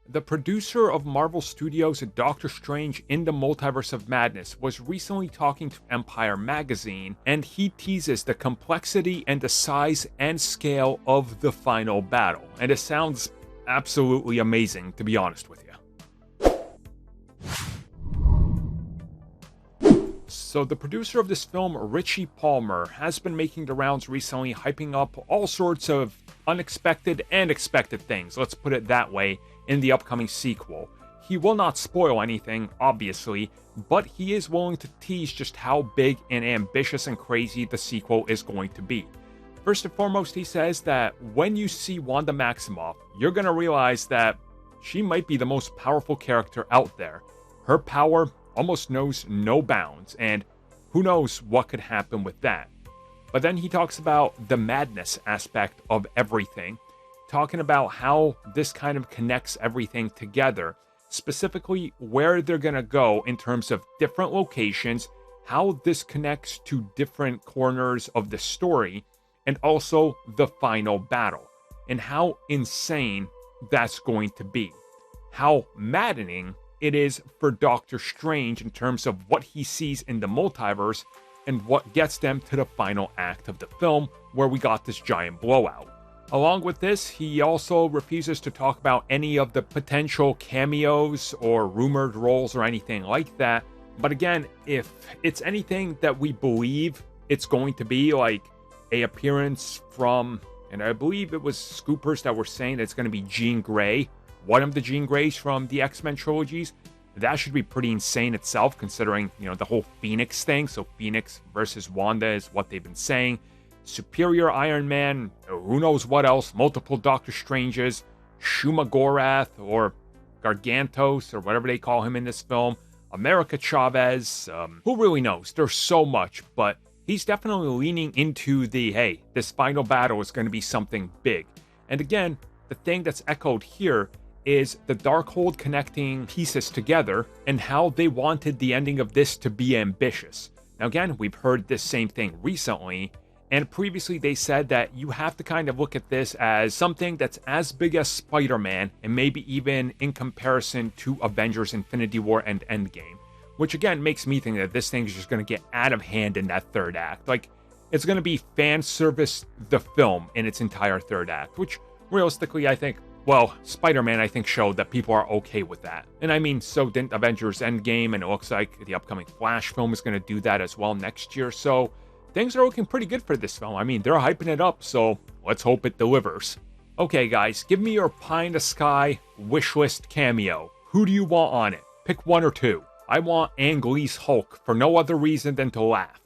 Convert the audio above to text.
The producer of Marvel Studios' Doctor Strange in the Multiverse of Madness was recently talking to Empire magazine, and he teases the complexity and the size and scale of the final battle. And it sounds absolutely amazing, to be honest with you. So the producer of this film, Richie Palmer, has been making the rounds recently, hyping up all sorts of unexpected and expected things, let's put it that way, in the upcoming sequel. He will not spoil anything, obviously, but he is willing to tease just how big and ambitious and crazy the sequel is going to be. First and foremost, he says that when you see Wanda Maximoff, you're going to realize that she might be the most powerful character out there. Her power almost knows no bounds, and who knows what could happen with that. But then he talks about the madness aspect of everything, talking about how this kind of connects everything together, specifically where they're going to go in terms of different locations, how this connects to different corners of the story, and also the final battle, and how insane that's going to be. How maddening it is for Doctor Strange in terms of what he sees in the multiverse and what gets them to the final act of the film, where we got this giant blowout. Along with this, he also refuses to talk about any of the potential cameos or rumored roles or anything like that. But again, if it's anything that we believe it's going to be, like a appearance from, and I believe it was Scoopers that were saying that it's going to be Jean Grey, one of the Jean Greys from the X-Men trilogies, that should be pretty insane itself, considering, the whole Phoenix thing. So Phoenix versus Wanda is what they've been saying. Superior Iron Man, who knows what else, multiple Doctor Stranges, Shuma Gorath, or Gargantos, or whatever they call him in this film, America Chavez, who really knows? There's so much, but he's definitely leaning into the, hey, this final battle is going to be something big. And again, the thing that's echoed here is the Darkhold connecting pieces together and how they wanted the ending of this to be ambitious. Now again, we've heard this same thing recently, and previously they said that you have to kind of look at this as something that's as big as Spider-Man, and maybe even in comparison to Avengers Infinity War and Endgame, which again makes me think that this thing is just going to get out of hand in that third act. Like, it's going to be fan service the film in its entire third act, which realistically I think, well, Spider-Man, I think, showed that people are okay with that. And I mean, so didn't Avengers Endgame, and it looks like the upcoming Flash film is going to do that as well next year. So things are looking pretty good for this film. I mean, they're hyping it up, so let's hope it delivers. Okay, guys, give me your pie-in-the-sky wish list cameo. Who do you want on it? Pick one or two. I want Ang Lee's Hulk for no other reason than to laugh.